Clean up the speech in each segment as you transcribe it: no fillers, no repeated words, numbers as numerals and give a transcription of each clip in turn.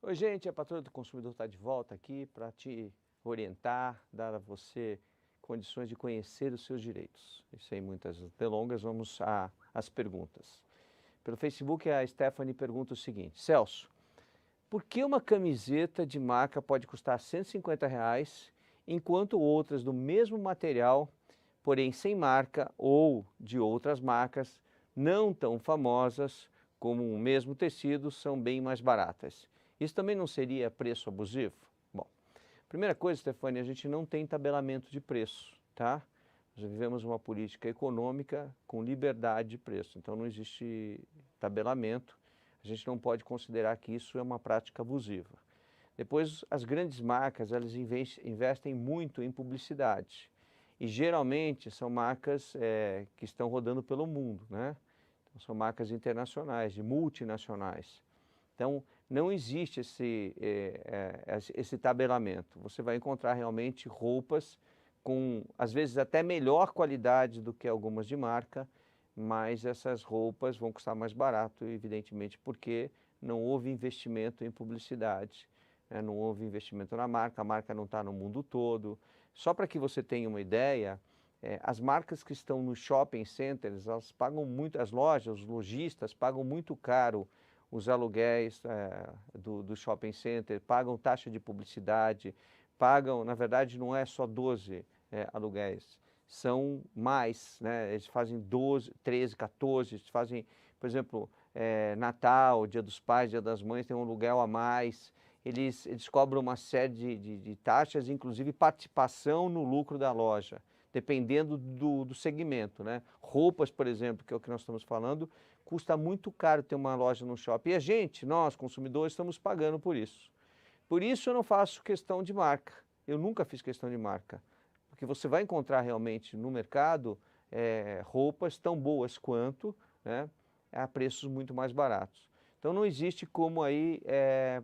Oi, gente, a Patrulha do Consumidor está de volta aqui para te orientar, dar a você condições de conhecer os seus direitos. E sem muitas delongas, vamos às perguntas. Pelo Facebook, a Stephanie pergunta o seguinte: Celso, por que uma camiseta de marca pode custar R$ 150, enquanto outras do mesmo material, porém sem marca ou de outras marcas, não tão famosas como o mesmo tecido, são bem mais baratas? Isso também não seria preço abusivo? Bom, primeira coisa, Stefania, a gente não tem tabelamento de preço, tá? Nós vivemos uma política econômica com liberdade de preço, então não existe tabelamento. A gente não pode considerar que isso é uma prática abusiva. Depois, as grandes marcas, elas investem muito em publicidade. E geralmente são marcas que estão rodando pelo mundo, né? Então, são marcas internacionais, de multinacionais. Então, não existe esse tabelamento. Você vai encontrar realmente roupas com, às vezes, até melhor qualidade do que algumas de marca, mas essas roupas vão custar mais barato, evidentemente, porque não houve investimento em publicidade, né? Não houve investimento na marca, a marca não está no mundo todo. Só para que você tenha uma ideia, as marcas que estão nos shopping centers, elas pagam muito, as lojas, os lojistas pagam muito caro os aluguéis do shopping center, pagam taxa de publicidade, pagam, na verdade, não é só 12 aluguéis, são mais, né? Eles fazem 12, 13, 14, eles fazem, por exemplo, Natal, Dia dos Pais, Dia das Mães, tem um aluguel a mais, eles cobram uma série de taxas, inclusive participação no lucro da loja, dependendo do segmento, né? Roupas, por exemplo, que é o que nós estamos falando, custa muito caro ter uma loja no shopping. E a gente, nós, consumidores, estamos pagando por isso. Por isso eu não faço questão de marca. Eu nunca fiz questão de marca. Porque você vai encontrar realmente no mercado roupas tão boas quanto, né, a preços muito mais baratos. Então não existe como aí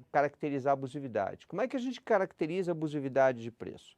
caracterizar abusividade. Como é que a gente caracteriza abusividade de preço?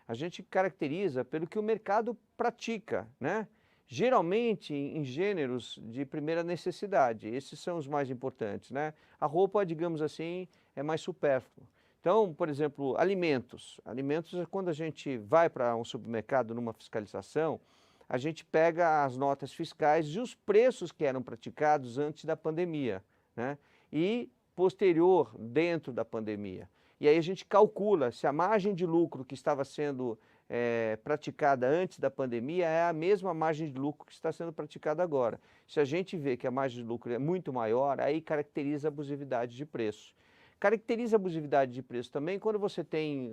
A gente caracteriza pelo que o mercado pratica, né? Geralmente em gêneros de primeira necessidade, esses são os mais importantes, né? A roupa, digamos assim, é mais supérflua. Então, por exemplo, alimentos. Alimentos é quando a gente vai para um supermercado numa fiscalização, a gente pega as notas fiscais e os preços que eram praticados antes da pandemia, né? E posterior, dentro da pandemia. E aí a gente calcula se a margem de lucro que estava sendo praticada antes da pandemia é a mesma margem de lucro que está sendo praticada agora. Se a gente vê que a margem de lucro é muito maior, aí caracteriza a abusividade de preço. Caracteriza a abusividade de preço também quando você tem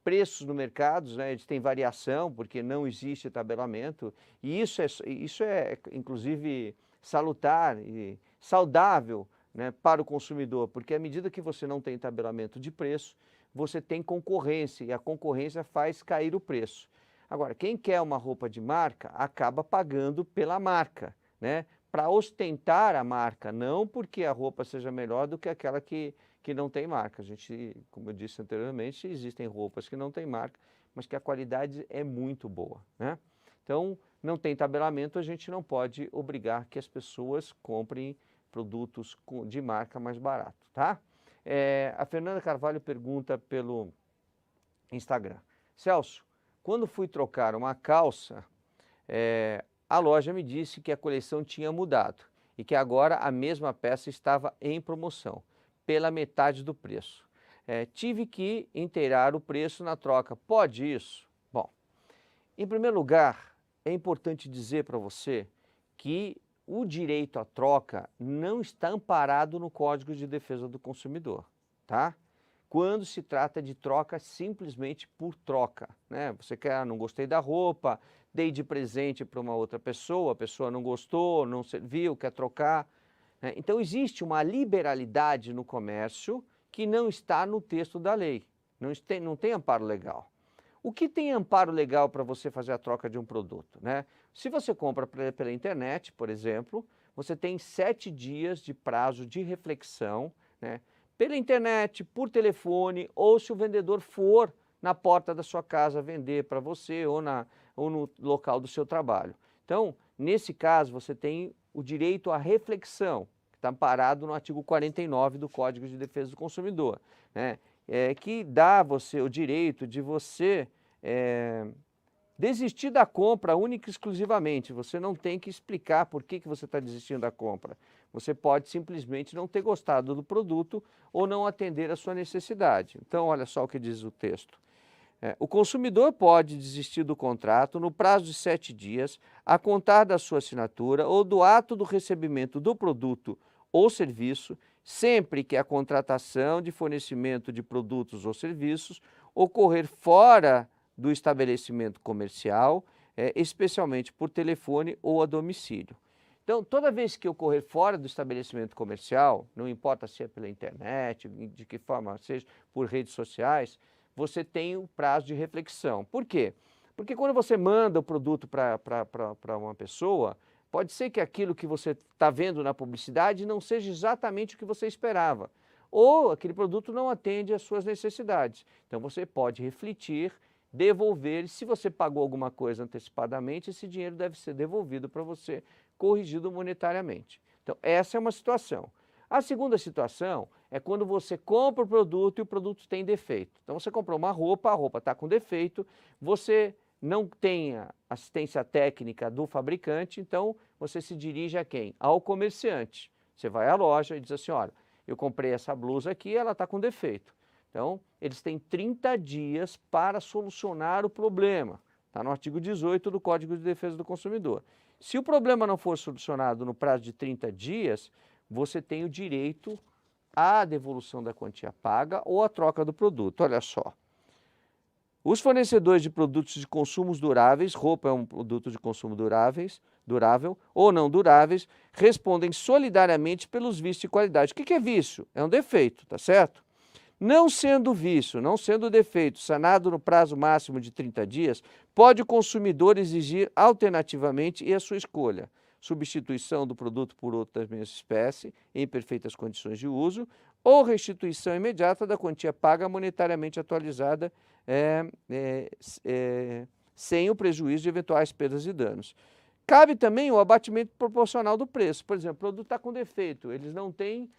preços no mercado, né, eles têm variação, porque não existe tabelamento, e isso é inclusive salutar e saudável, né, para o consumidor, porque à medida que você não tem tabelamento de preço, você tem concorrência, e a concorrência faz cair o preço. Agora, quem quer uma roupa de marca, acaba pagando pela marca, né, para ostentar a marca, não porque a roupa seja melhor do que aquela que não tem marca. A gente, como eu disse anteriormente, existem roupas que não têm marca, mas que a qualidade é muito boa, né? Então, não tem tabelamento, a gente não pode obrigar que as pessoas comprem produtos de marca mais barato, tá? A Fernanda Carvalho pergunta pelo Instagram: Celso, quando fui trocar uma calça, a loja me disse que a coleção tinha mudado e que agora a mesma peça estava em promoção, pela metade do preço. Tive que inteirar o preço na troca. Pode isso? Bom, em primeiro lugar, é importante dizer para você que o direito à troca não está amparado no Código de Defesa do Consumidor, tá? Quando se trata de troca simplesmente por troca, né? Você quer, não gostei da roupa, dei de presente para uma outra pessoa, a pessoa não gostou, não serviu, quer trocar, né? Então existe uma liberalidade no comércio que não está no texto da lei, não tem amparo legal. O que tem amparo legal para você fazer a troca de um produto, né? Se você compra pela internet, por exemplo, você tem 7 dias de prazo de reflexão, né? Pela internet, por telefone, ou se o vendedor for na porta da sua casa vender para você ou no local do seu trabalho. Então, nesse caso, você tem o direito à reflexão. está amparado no artigo 49 do Código de Defesa do Consumidor, né? Que dá a você o direito de você desistir da compra única e exclusivamente. Você não tem que explicar por que você está desistindo da compra. Você pode simplesmente não ter gostado do produto ou não atender a sua necessidade. Então, olha só o que diz o texto. O consumidor pode desistir do contrato no prazo de 7 dias, a contar da sua assinatura ou do ato do recebimento do produto ou serviço, sempre que a contratação de fornecimento de produtos ou serviços ocorrer fora do estabelecimento comercial, especialmente por telefone ou a domicílio. Então, toda vez que ocorrer fora do estabelecimento comercial, não importa se é pela internet, de que forma seja, por redes sociais, você tem um prazo de reflexão. Por quê? Porque quando você manda o produto para uma pessoa, pode ser que aquilo que você está vendo na publicidade não seja exatamente o que você esperava, ou aquele produto não atende às suas necessidades. Então, você pode refletir, devolver, e se você pagou alguma coisa antecipadamente, esse dinheiro deve ser devolvido para você, corrigido monetariamente. Então, essa é uma situação. A segunda situação é quando você compra o produto e o produto tem defeito. Então, você comprou uma roupa, a roupa está com defeito, você não tem a assistência técnica do fabricante, então você se dirige a quem? Ao comerciante. Você vai à loja e diz assim, olha, eu comprei essa blusa aqui, ela está com defeito. Então, eles têm 30 dias para solucionar o problema. Está no artigo 18 do Código de Defesa do Consumidor. Se o problema não for solucionado no prazo de 30 dias, você tem o direito à devolução da quantia paga ou à troca do produto. Olha só. Os fornecedores de produtos de consumos duráveis, roupa é um produto de consumo durável ou não duráveis, respondem solidariamente pelos vícios de qualidade. O que é vício? É um defeito, tá certo? Não sendo vício, não sendo defeito, sanado no prazo máximo de 30 dias, pode o consumidor exigir alternativamente e a sua escolha. Substituição do produto por outro da mesma espécie, em perfeitas condições de uso, ou restituição imediata da quantia paga monetariamente atualizada sem o prejuízo de eventuais perdas e danos. Cabe também o abatimento proporcional do preço. Por exemplo, o produto está com defeito, eles não têm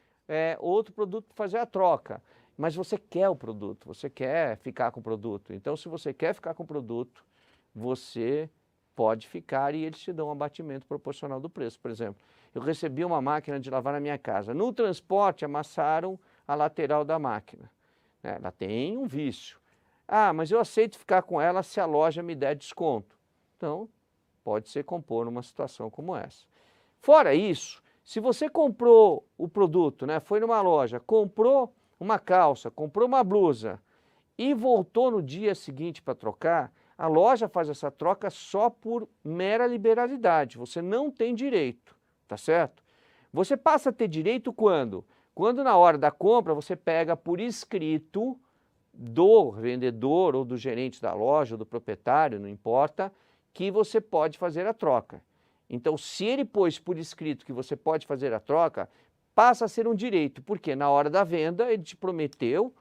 outro produto para fazer a troca, mas você quer o produto, você quer ficar com o produto. Então, se você quer ficar com o produto, você pode ficar e eles te dão um abatimento proporcional do preço. Por exemplo, eu recebi uma máquina de lavar na minha casa. No transporte, amassaram a lateral da máquina. Ela tem um vício. Ah, mas eu aceito ficar com ela se a loja me der desconto. Então, pode ser compor numa situação como essa. Fora isso, se você comprou o produto, foi numa loja, comprou uma calça, comprou uma blusa e voltou no dia seguinte para trocar, a loja faz essa troca só por mera liberalidade, você não tem direito, tá certo? Você passa a ter direito quando? Quando na hora da compra você pega por escrito do vendedor ou do gerente da loja, ou do proprietário, não importa, que você pode fazer a troca. Então, se ele pôs por escrito que você pode fazer a troca, passa a ser um direito, porque na hora da venda ele te prometeu,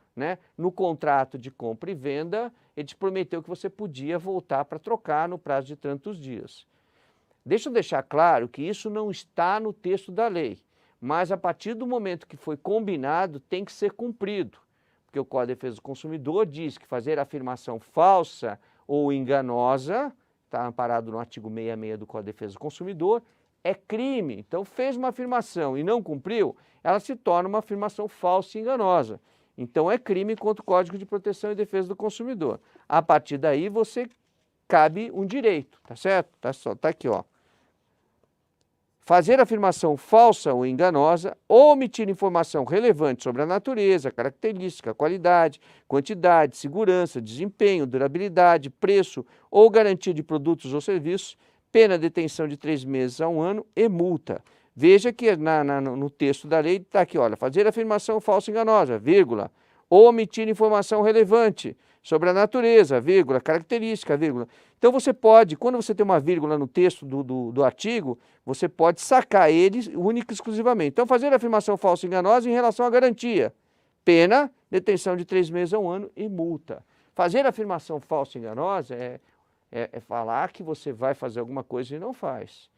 no contrato de compra e venda, ele te prometeu que você podia voltar para trocar no prazo de tantos dias. Deixa eu deixar claro que isso não está no texto da lei, mas a partir do momento que foi combinado tem que ser cumprido, porque o Código de Defesa do Consumidor diz que fazer afirmação falsa ou enganosa, está amparado no artigo 66 do Código de Defesa do Consumidor, é crime. Então, fez uma afirmação e não cumpriu, ela se torna uma afirmação falsa e enganosa. Então, é crime contra o Código de Proteção e Defesa do Consumidor. A partir daí, você cabe um direito, tá certo? Tá aqui, ó. Fazer afirmação falsa ou enganosa ou omitir informação relevante sobre a natureza, característica, qualidade, quantidade, segurança, desempenho, durabilidade, preço ou garantia de produtos ou serviços, pena de detenção de 3 meses a 1 ano e multa. Veja que no texto da lei está aqui, olha, fazer afirmação falsa ou enganosa, vírgula, ou omitir informação relevante sobre a natureza, vírgula, característica, vírgula. Então você pode, quando você tem uma vírgula no texto do artigo, você pode sacar ele única e exclusivamente. Então fazer afirmação falsa ou enganosa em relação à garantia, pena, detenção de 3 meses a 1 ano e multa. Fazer afirmação falsa ou enganosa é falar que você vai fazer alguma coisa e não faz.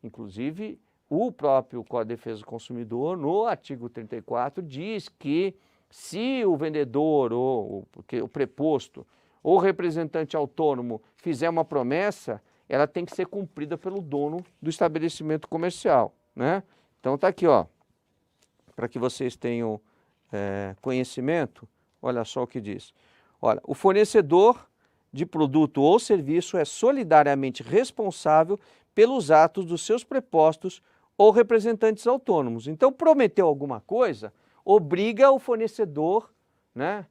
Inclusive, o próprio Código de Defesa do Consumidor, no artigo 34, diz que se o vendedor ou o preposto ou representante autônomo fizer uma promessa, ela tem que ser cumprida pelo dono do estabelecimento comercial, né? Então tá aqui, ó, para que vocês tenham conhecimento, olha só o que diz. Olha, o fornecedor de produto ou serviço é solidariamente responsável pelos atos dos seus prepostos ou representantes autônomos. Então, prometeu alguma coisa, obriga o fornecedor, né,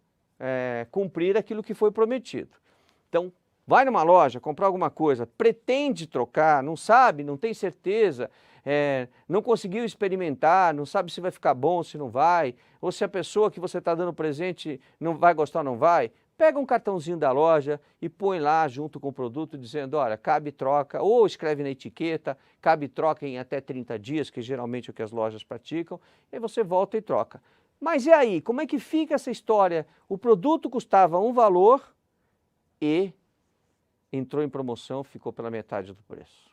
cumprir aquilo que foi prometido. Então, vai numa loja comprar alguma coisa, pretende trocar, não sabe, não tem certeza, não conseguiu experimentar, não sabe se vai ficar bom, se não vai, ou se a pessoa que você está dando presente não vai gostar ou não vai, pega um cartãozinho da loja e põe lá junto com o produto dizendo, olha, cabe troca, ou escreve na etiqueta, cabe troca em até 30 dias, que geralmente é o que as lojas praticam, e você volta e troca. Mas e aí, como é que fica essa história? O produto custava um valor e entrou em promoção, ficou pela metade do preço.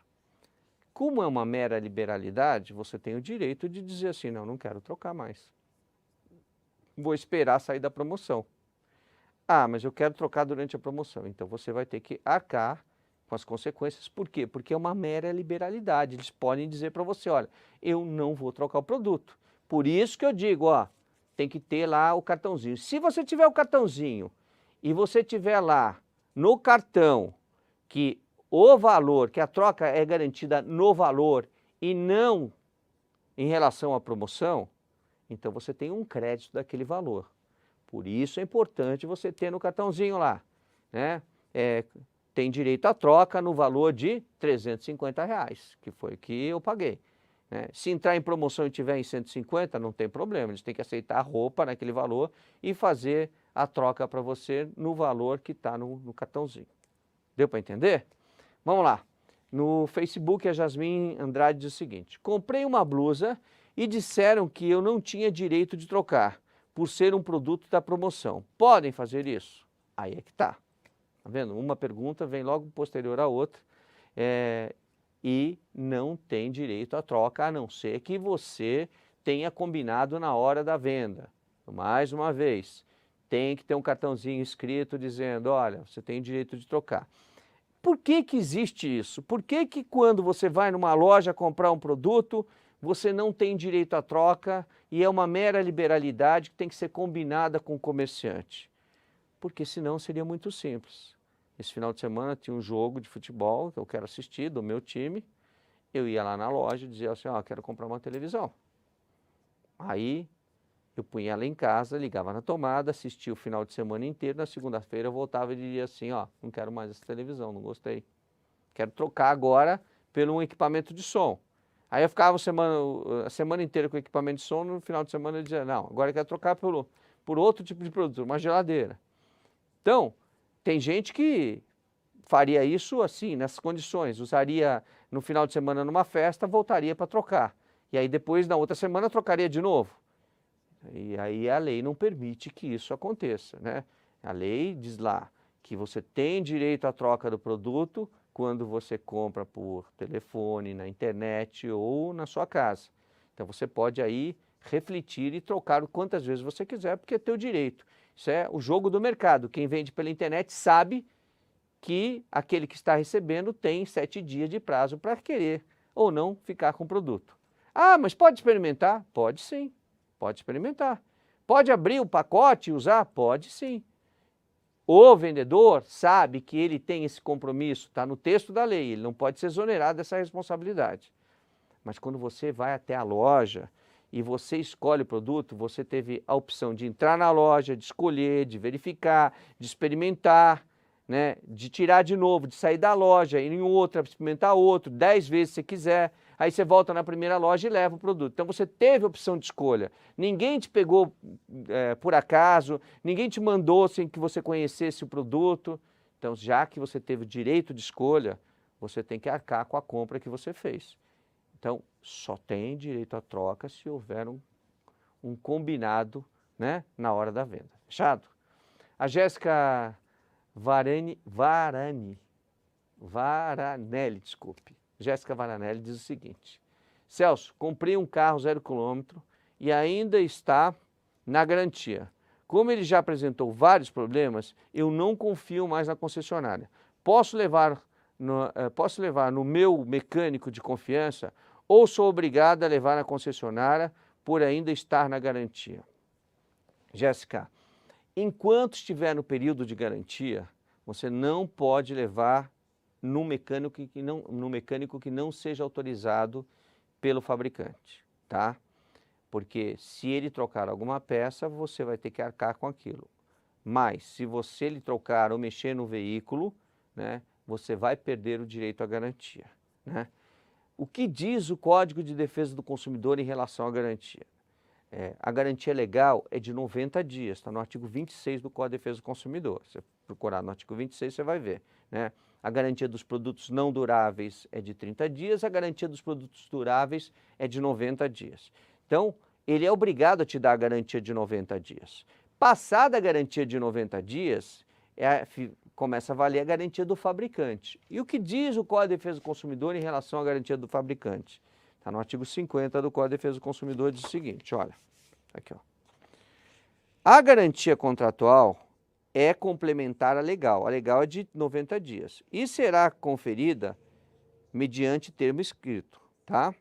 Como é uma mera liberalidade, você tem o direito de dizer assim, não quero trocar mais. Vou esperar sair da promoção. Ah, mas eu quero trocar durante a promoção. Então você vai ter que arcar com as consequências. Por quê? Porque é uma mera liberalidade. Eles podem dizer para você, olha, eu não vou trocar o produto. Por isso que eu digo, ó, tem que ter lá o cartãozinho. Se você tiver o cartãozinho e você tiver lá no cartão que o valor, que a troca é garantida no valor e não em relação à promoção, então você tem um crédito daquele valor. Por isso é importante você ter no cartãozinho lá, né? Tem direito à troca no valor de R$350, que foi o que eu paguei. Né? Se entrar em promoção e tiver em 150, não tem problema, eles têm que aceitar a roupa naquele valor e fazer a troca para você no valor que está no cartãozinho. Deu para entender? Vamos lá. No Facebook, a Jasmine Andrade diz o seguinte, comprei uma blusa e disseram que eu não tinha direito de trocar, por ser um produto da promoção. Podem fazer isso? Aí é que tá. Tá vendo? Uma pergunta vem logo posterior à outra e não tem direito à troca, a não ser que você tenha combinado na hora da venda. Mais uma vez, tem que ter um cartãozinho escrito dizendo, olha, você tem direito de trocar. Por que que existe isso? Por que que quando você vai numa loja comprar um produto, você não tem direito à troca e é uma mera liberalidade que tem que ser combinada com o comerciante? Porque senão seria muito simples. Esse final de semana tinha um jogo de futebol que eu quero assistir, do meu time. Eu ia lá na loja e dizia assim, ó, quero comprar uma televisão. Aí eu punha ela em casa, ligava na tomada, assistia o final de semana inteiro, na segunda-feira eu voltava e dizia assim, ó, não quero mais essa televisão, não gostei. Quero trocar agora por um equipamento de som. Aí eu ficava a semana inteira com equipamento de som, no final de semana eu dizia, não, agora eu quero trocar por outro tipo de produto, uma geladeira. Então, tem gente que faria isso assim, nessas condições, usaria no final de semana numa festa, voltaria para trocar. E aí depois, na outra semana, trocaria de novo. E aí a lei não permite que isso aconteça, né? A lei diz lá que você tem direito à troca do produto quando você compra por telefone, na internet ou na sua casa. Então você pode aí refletir e trocar quantas vezes você quiser, porque é teu direito. Isso é o jogo do mercado. Quem vende pela internet sabe que aquele que está recebendo tem 7 dias de prazo para querer ou não ficar com o produto. Ah, mas pode experimentar? Pode sim, pode experimentar. Pode abrir o pacote e usar? Pode sim. O vendedor sabe que ele tem esse compromisso, está no texto da lei, ele não pode ser exonerado dessa responsabilidade. Mas quando você vai até a loja e você escolhe o produto, você teve a opção de entrar na loja, de escolher, de verificar, de experimentar, né, de tirar de novo, de sair da loja, ir em outra, experimentar outro, 10 vezes se quiser, aí você volta na primeira loja e leva o produto. Então você teve a opção de escolha. Ninguém te pegou por acaso, ninguém te mandou sem que você conhecesse o produto. Então, já que você teve o direito de escolha, você tem que arcar com a compra que você fez. Então, só tem direito à troca se houver um combinado, né, na hora da venda. Fechado? A Jéssica Varanelli, desculpe. Jéssica Varanelli diz o seguinte, Celso, comprei um carro 0 km e ainda está na garantia. Como ele já apresentou vários problemas, eu não confio mais na concessionária. Posso levar no meu mecânico de confiança ou sou obrigado a levar na concessionária por ainda estar na garantia? Jéssica, enquanto estiver no período de garantia, você não pode levar no mecânico que não seja autorizado pelo fabricante, tá? Porque se ele trocar alguma peça, você vai ter que arcar com aquilo. Mas se você lhe trocar ou mexer no veículo, né, você vai perder o direito à garantia, né? O que diz o Código de Defesa do Consumidor em relação à garantia? A garantia legal é de 90 dias, está no artigo 26 do Código de Defesa do Consumidor. Se você procurar no artigo 26, você vai ver, né? A garantia dos produtos não duráveis é de 30 dias, a garantia dos produtos duráveis é de 90 dias. Então, ele é obrigado a te dar a garantia de 90 dias. Passada a garantia de 90 dias, começa a valer a garantia do fabricante. E o que diz o Código de Defesa do Consumidor em relação à garantia do fabricante? Está no artigo 50 do Código de Defesa do Consumidor, diz o seguinte, olha, aqui ó. A garantia contratual é complementar à legal. A legal é de 90 dias e será conferida mediante termo escrito, tá?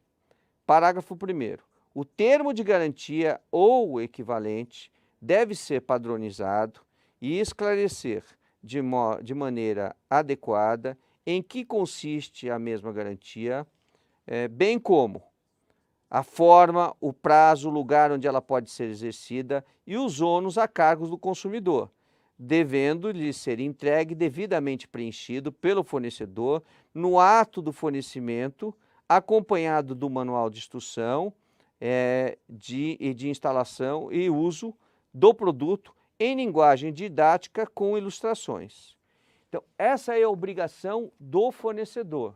Parágrafo 1º. O termo de garantia ou equivalente deve ser padronizado e esclarecer de maneira adequada em que consiste a mesma garantia, bem como a forma, o prazo, o lugar onde ela pode ser exercida e os ônus a cargo do consumidor, devendo-lhe ser entregue devidamente preenchido pelo fornecedor no ato do fornecimento, acompanhado do manual de instrução de instalação e uso do produto em linguagem didática com ilustrações. Então, essa é a obrigação do fornecedor.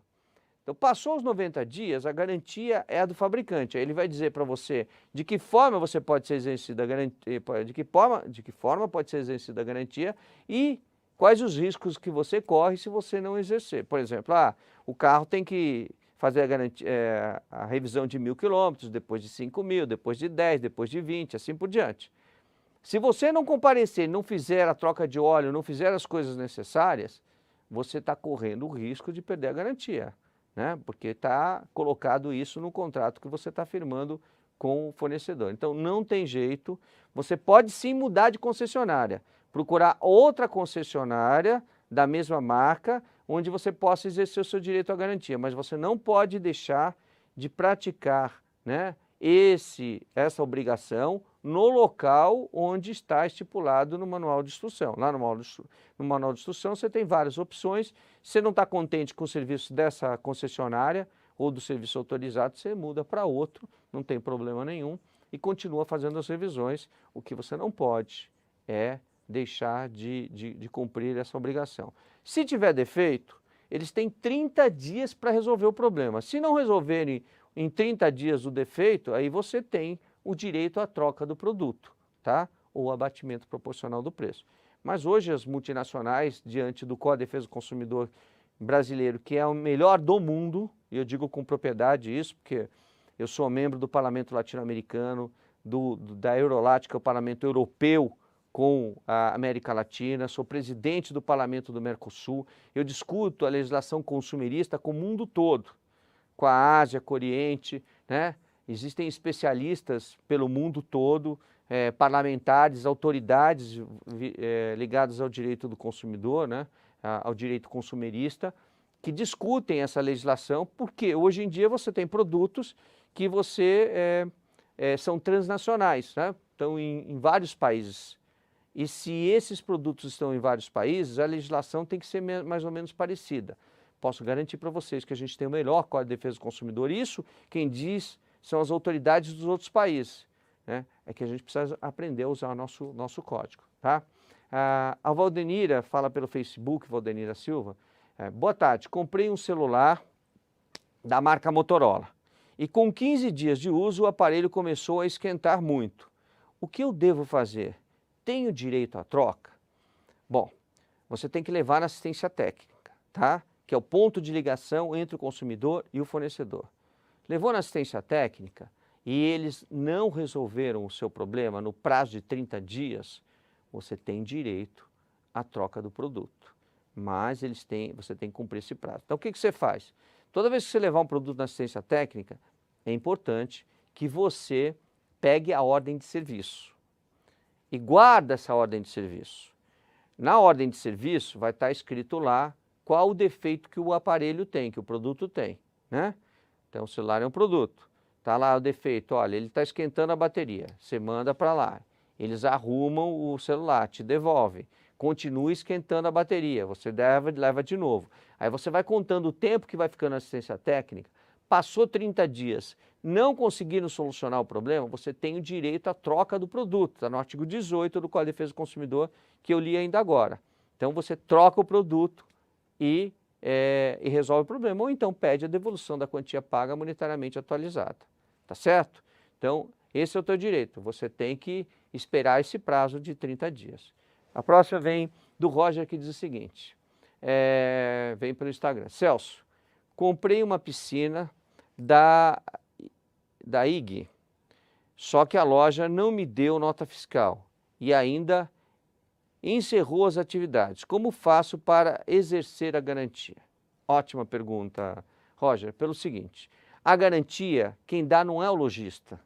Então, passou os 90 dias, a garantia é a do fabricante. Aí ele vai dizer para você de que forma você pode ser exercida a garantia, de que forma pode ser exercida a garantia e quais os riscos que você corre se você não exercer. Por exemplo, o carro tem que fazer a revisão de 1.000 km, depois de 5.000, depois de 10, depois de 20, assim por diante. Se você não comparecer, não fizer a troca de óleo, não fizer as coisas necessárias, você está correndo o risco de perder a garantia, né? Porque está colocado isso no contrato que você está firmando com o fornecedor. Então, não tem jeito, você pode sim mudar de concessionária, procurar outra concessionária da mesma marca, onde você possa exercer o seu direito à garantia, mas você não pode deixar de praticar, né, essa obrigação no local onde está estipulado no manual de instrução. Lá no manual de instrução você tem várias opções. Se você não está contente com o serviço dessa concessionária ou do serviço autorizado, você muda para outro, não tem problema nenhum, e continua fazendo as revisões. O que você não pode é deixar de cumprir essa obrigação. Se tiver defeito, eles têm 30 dias para resolver o problema. Se não resolverem em 30 dias o defeito, aí você tem o direito à troca do produto, tá? Ou abatimento proporcional do preço. Mas hoje as multinacionais, diante do Código de Defesa do Consumidor brasileiro, que é o melhor do mundo, e eu digo com propriedade isso, porque eu sou membro do Parlamento Latino-Americano, da Eurolat, que é o Parlamento Europeu com a América Latina, sou presidente do Parlamento do Mercosul, eu discuto a legislação consumerista com o mundo todo, com a Ásia, com o Oriente, né? Existem especialistas pelo mundo todo, parlamentares, autoridades ligadas ao direito do consumidor, né? Ao direito consumerista, que discutem essa legislação, porque hoje em dia você tem produtos que são transnacionais, né? Estão em vários países. E se esses produtos estão em vários países, a legislação tem que ser mais ou menos parecida. Posso garantir para vocês que a gente tem o melhor Código de Defesa do Consumidor. Isso, quem diz, são as autoridades dos outros países, né? É que a gente precisa aprender a usar o nosso código, tá? A Valdenira fala pelo Facebook, Valdenira Silva. Boa tarde, comprei um celular da marca Motorola e com 15 dias de uso o aparelho começou a esquentar muito. O que eu devo fazer? Tenho direito à troca? Bom, você tem que levar na assistência técnica, tá? Que é o ponto de ligação entre o consumidor e o fornecedor. Levou na assistência técnica e eles não resolveram o seu problema no prazo de 30 dias, você tem direito à troca do produto. Mas você tem que cumprir esse prazo. Então, o que você faz? Toda vez que você levar um produto na assistência técnica, é importante que você pegue a ordem de serviço e guarda essa ordem de serviço. Na ordem de serviço vai estar escrito lá qual o defeito que o aparelho tem, que o produto tem, né? Então, o celular é um produto. Está lá o defeito, olha, ele está esquentando a bateria. Você manda para lá. Eles arrumam o celular, te devolvem. Continua esquentando a bateria, você leva de novo. Aí você vai contando o tempo que vai ficando na assistência técnica. Passou 30 dias, não conseguiram solucionar o problema, você tem o direito à troca do produto. Está no artigo 18 do Código de Defesa do Consumidor, que eu li ainda agora. Então você troca o produto e resolve o problema. Ou então pede a devolução da quantia paga monetariamente atualizada. Tá certo? Então, esse é o teu direito. Você tem que esperar esse prazo de 30 dias. A próxima vem do Roger, que diz o seguinte, vem pelo Instagram. Celso, comprei uma piscina da IG, só que a loja não me deu nota fiscal e ainda encerrou as atividades. Como faço para exercer a garantia? Ótima pergunta, Roger, pelo seguinte, a garantia quem dá não é o lojista.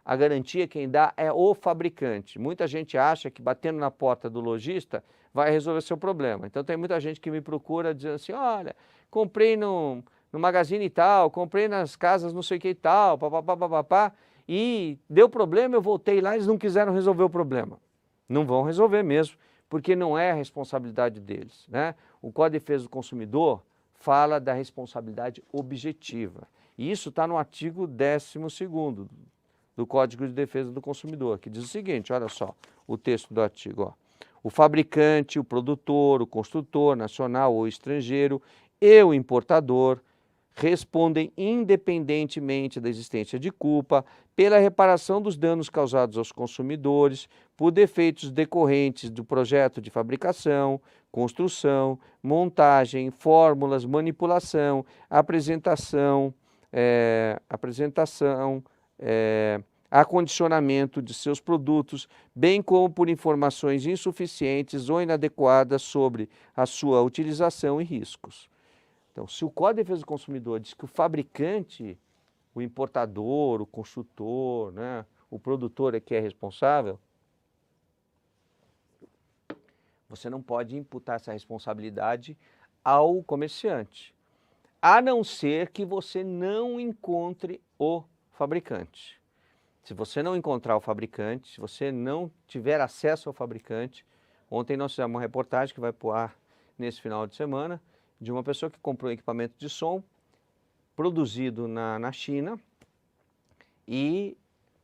A garantia quem dá é o fabricante. Muita gente acha que batendo na porta do lojista vai resolver seu problema. Então tem muita gente que me procura dizendo assim, olha, comprei no Magazine e tal, comprei nas casas não sei o que e tal, papapá, e deu problema, eu voltei lá e eles não quiseram resolver o problema. Não vão resolver mesmo, porque não é a responsabilidade deles, né? O Código de Defesa do Consumidor fala da responsabilidade objetiva. E isso está no artigo 12º do Código de Defesa do Consumidor, que diz o seguinte, olha só, o texto do artigo, ó. O fabricante, o produtor, o construtor, nacional ou estrangeiro e o importador respondem independentemente da existência de culpa pela reparação dos danos causados aos consumidores por defeitos decorrentes do projeto de fabricação, construção, montagem, fórmulas, manipulação, acondicionamento de seus produtos, bem como por informações insuficientes ou inadequadas sobre a sua utilização e riscos. Então, se o Código de Defesa do Consumidor diz que o fabricante, o importador, o construtor, né, o produtor é que é responsável, você não pode imputar essa responsabilidade ao comerciante, a não ser que você não encontre o fabricante. Se você não encontrar o fabricante, se você não tiver acesso ao fabricante, ontem nós fizemos uma reportagem que vai pro ar nesse final de semana, de uma pessoa que comprou um equipamento de som produzido na China e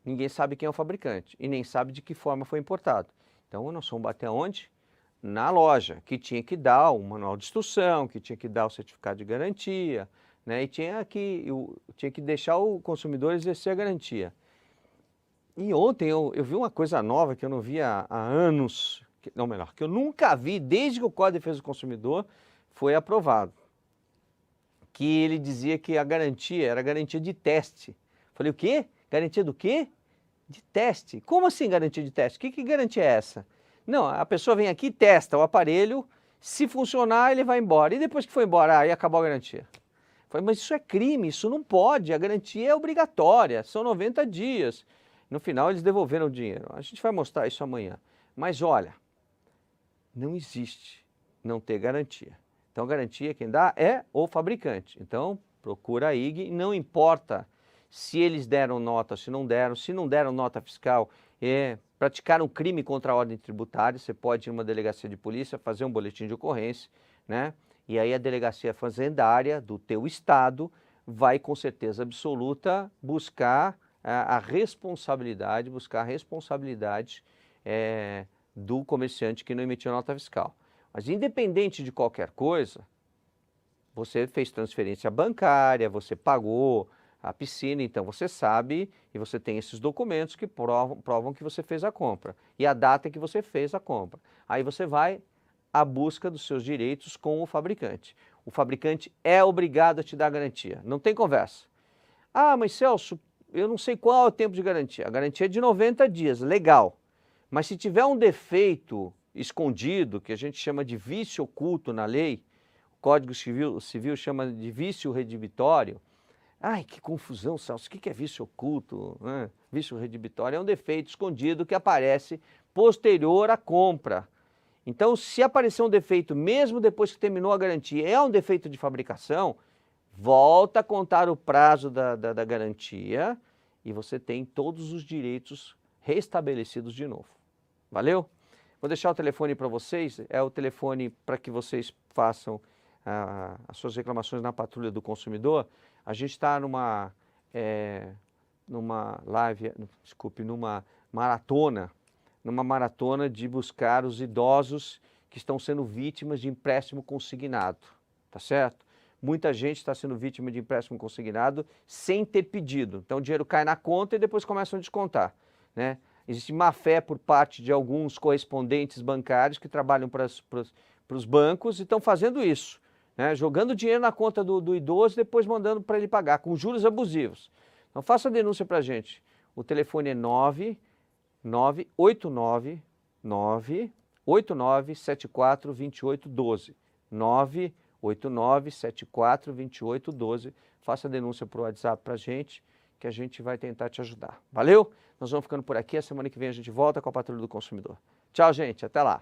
ninguém sabe quem é o fabricante e nem sabe de que forma foi importado. Então nós fomos bater onde? Na loja, que tinha que dar o manual de instrução, que tinha que dar o certificado de garantia, né? E tinha que deixar o consumidor exercer a garantia. E ontem eu vi uma coisa nova que eu não vi há anos, não, melhor, que eu nunca vi desde que o Código de Defesa do Consumidor foi aprovado. Que ele dizia que a garantia era garantia de teste. Falei, o quê? Garantia do quê? De teste. Como assim garantia de teste? Que garantia é essa? Não, a pessoa vem aqui, testa o aparelho, se funcionar ele vai embora. E depois que foi embora, aí acabou a garantia. Falei, mas isso é crime, isso não pode, a garantia é obrigatória, são 90 dias. No final eles devolveram o dinheiro. A gente vai mostrar isso amanhã. Mas olha, não existe não ter garantia. Então, garantia quem dá é o fabricante. Então, procura a IG, não importa se eles deram nota, se não deram nota fiscal, praticaram um crime contra a ordem tributária, você pode ir numa delegacia de polícia, fazer um boletim de ocorrência, né? E aí a delegacia fazendária do teu estado vai, com certeza absoluta, buscar a responsabilidade, do comerciante que não emitiu nota fiscal. Mas independente de qualquer coisa, você fez transferência bancária, você pagou a piscina, então você sabe e você tem esses documentos que provam que você fez a compra e a data que você fez a compra. Aí você vai à busca dos seus direitos com o fabricante. O fabricante é obrigado a te dar garantia, não tem conversa. Ah, mas Celso, eu não sei qual é o tempo de garantia. A garantia é de 90 dias, legal. Mas se tiver um defeito escondido, que a gente chama de vício oculto na lei, o Código Civil chama de vício redibitório. Ai, que confusão, Celso, o que é vício oculto? Vício redibitório é um defeito escondido que aparece posterior à compra. Então, se aparecer um defeito mesmo depois que terminou a garantia, é um defeito de fabricação, volta a contar o prazo da garantia e você tem todos os direitos restabelecidos de novo. Valeu? Vou deixar o telefone para vocês, é o telefone para que vocês façam as suas reclamações na Patrulha do Consumidor. A gente está numa maratona de buscar os idosos que estão sendo vítimas de empréstimo consignado, tá certo? Muita gente está sendo vítima de empréstimo consignado sem ter pedido. Então o dinheiro cai na conta e depois começam a descontar, né? Existe má fé por parte de alguns correspondentes bancários que trabalham para os bancos e estão fazendo isso, né? Jogando dinheiro na conta do idoso e depois mandando para ele pagar, com juros abusivos. Então faça a denúncia para a gente. O telefone é 989 74 28 12. 989 74 28 12. Faça a denúncia para o WhatsApp para a gente, que a gente vai tentar te ajudar. Valeu? Nós vamos ficando por aqui. A semana que vem a gente volta com a Patrulha do Consumidor. Tchau, gente. Até lá.